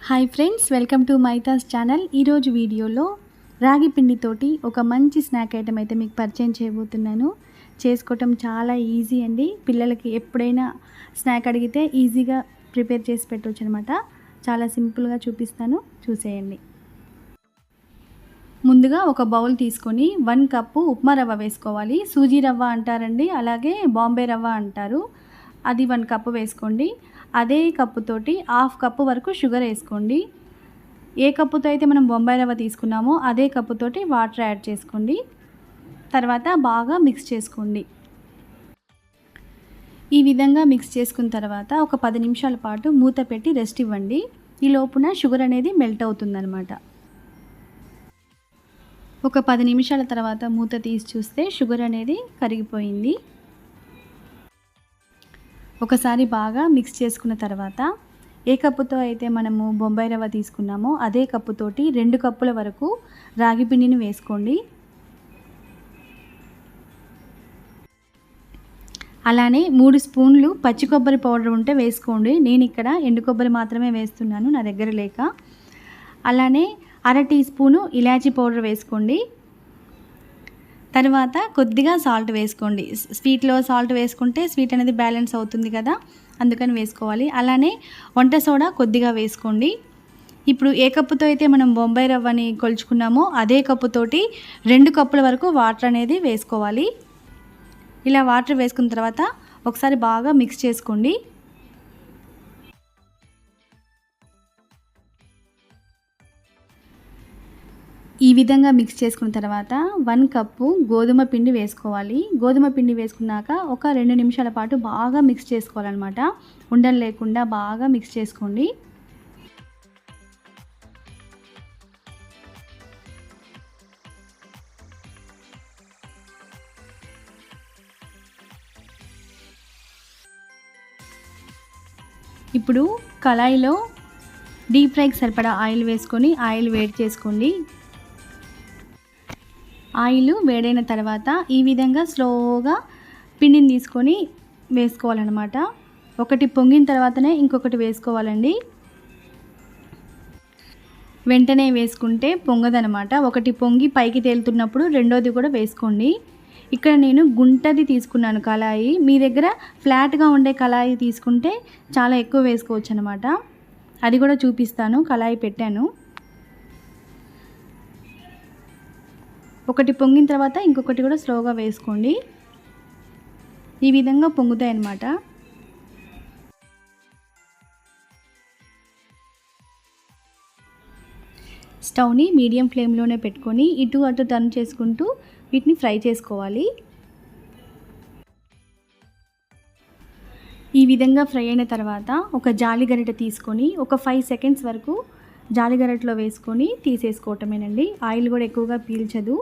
Hi friends, welcome to మైతాస్ channel. ఈరోజు వీడియోలో రాగి పిండితోటి ఒక మంచి స్నాక్ ఐటెం అయితే మీకు పరిచయం చేయబోతున్నాను. చేసుకోవటం చాలా ఈజీ అండి. పిల్లలకి ఎప్పుడైనా స్నాక్ అడిగితే ఈజీగా ప్రిపేర్ చేసి పెట్టవచ్చు అనమాట. చాలా సింపుల్గా చూపిస్తాను, చూసేయండి. ముందుగా ఒక బౌల్ తీసుకొని 1 కప్పు ఉప్మా రవ్వ వేసుకోవాలి. సూజీ రవ్వ అంటారండి, అలాగే బాంబే రవ్వ అంటారు. అది 1 కప్పు వేసుకోండి. అదే కప్పుతోటి 1/2 కప్పు వరకు షుగర్ వేసుకోండి. ఏ కప్పుతో అయితే మనం బొంబాయి రవ్వ తీసుకున్నామో అదే కప్పుతోటి వాటర్ యాడ్ చేసుకోండి. తర్వాత బాగా మిక్స్ చేసుకోండి. ఈ విధంగా మిక్స్ చేసుకున్న తర్వాత ఒక 10 నిమిషాల పాటు మూత పెట్టి రెస్ట్ ఇవ్వండి. ఈ లోపున షుగర్ అనేది మెల్ట్ అవుతుందన్నమాట. ఒక 10 నిమిషాల తర్వాత మూత తీసి చూస్తే షుగర్ అనేది కరిగిపోయింది. ఒకసారి బాగా మిక్స్ చేసుకున్న తర్వాత ఏ కప్పుతో అయితే మనము బొంబాయి రవ్వ తీసుకున్నామో అదే కప్పుతోటి 2 కప్పుల వరకు రాగి పిండిని వేసుకోండి. అలానే 3 స్పూన్లు పచ్చి కొబ్బరి పౌడర్ ఉంటే వేసుకోండి. నేను ఇక్కడ ఎండు కొబ్బరి మాత్రమే వేస్తున్నాను, నా దగ్గర లేక. అలానే 1/2 టీ స్పూను ఇలాచీ పౌడర్ వేసుకోండి. తర్వాత కొద్దిగా సాల్ట్ వేసుకోండి. స్వీట్లో సాల్ట్ వేసుకుంటే స్వీట్ అనేది బ్యాలెన్స్ అవుతుంది కదా, అందుకని వేసుకోవాలి. అలానే వంట సోడా కొద్దిగా వేసుకోండి. ఇప్పుడు ఏ కప్పుతో అయితే మనం బొంబాయి రవ్వని కొలుచుకున్నామో అదే కప్పుతోటి 2 కప్పుల వరకు వాటర్ అనేది వేసుకోవాలి. ఇలా వాటర్ వేసుకున్న తర్వాత ఒకసారి బాగా మిక్స్ చేసుకోండి. ఈ విధంగా మిక్స్ చేసుకున్న తర్వాత 1 కప్పు గోధుమ పిండి వేసుకోవాలి. గోధుమ పిండి వేసుకున్నాక ఒక 2 నిమిషాల పాటు బాగా మిక్స్ చేసుకోవాలన్నమాట. ఉండలు లేకుండా బాగా మిక్స్ చేసుకోండి. ఇప్పుడు కళాయిలో డీప్ ఫ్రైకి సరిపడా ఆయిల్ వేసుకొని ఆయిల్ వేడి చేసుకోండి. ఆయిల్ వేడైన తర్వాత ఈ విధంగా స్లోగా పిండిని తీసుకొని వేసుకోవాలన్నమాట. ఒకటి పొంగిన తర్వాతనే ఇంకొకటి వేసుకోవాలండి. వెంటనే వేసుకుంటే పొంగదనమాట. ఒకటి పొంగి పైకి తేలుతున్నప్పుడు రెండోది కూడా వేసుకోండి. ఇక్కడ నేను గుంటది తీసుకున్నాను కళాయి. మీ దగ్గర ఫ్లాట్గా ఉండే కళాయి తీసుకుంటే చాలా ఎక్కువ వేసుకోవచ్చు అనమాట. అది కూడా చూపిస్తాను. కళాయి పెట్టాను. ఒకటి పొంగిన తర్వాత ఇంకొకటి కూడా స్లోగా వేసుకోండి. ఈ విధంగా పొంగుతాయి అన్నమాట. స్టవ్ని మీడియం ఫ్లేమ్లోనే పెట్టుకొని ఇటు అటు టర్న్ చేసుకుంటూ వీటిని ఫ్రై చేసుకోవాలి. ఈ విధంగా ఫ్రై అయిన తర్వాత ఒక జాలి గరిటె తీసుకొని ఒక 5 సెకండ్స్ వరకు జాలి గరిటెలో వేసుకొని తీసేసుకోవటమేనండి. ఆయిల్ కూడా ఎక్కువగా పీల్చదు.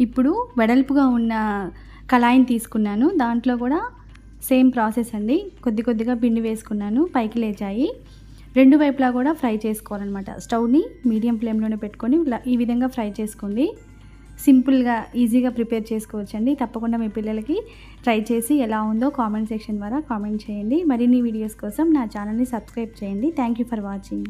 ఇప్పుడు వెడల్పుగా ఉన్న కళాయిని తీసుకున్నాను. దాంట్లో కూడా సేమ్ ప్రాసెస్ అండి. కొద్దిగా పిండి వేసుకున్నాను, పైకి లేచాయి. 2 వైపులా కూడా ఫ్రై చేసుకోవాలన్నమాట. స్టవ్ని మీడియం ఫ్లేమ్లోనే పెట్టుకొని ఈ విధంగా ఫ్రై చేసుకోండి. సింపుల్గా ఈజీగా ప్రిపేర్ చేసుకోవచ్చండి. తప్పకుండా మీ పిల్లలకి ట్రై చేసి ఎలా ఉందో కామెంట్ సెక్షన్ ద్వారా కామెంట్ చేయండి. మరిన్ని వీడియోస్ కోసం నా ఛానల్ని సబ్స్క్రైబ్ చేయండి. Thank you for watching.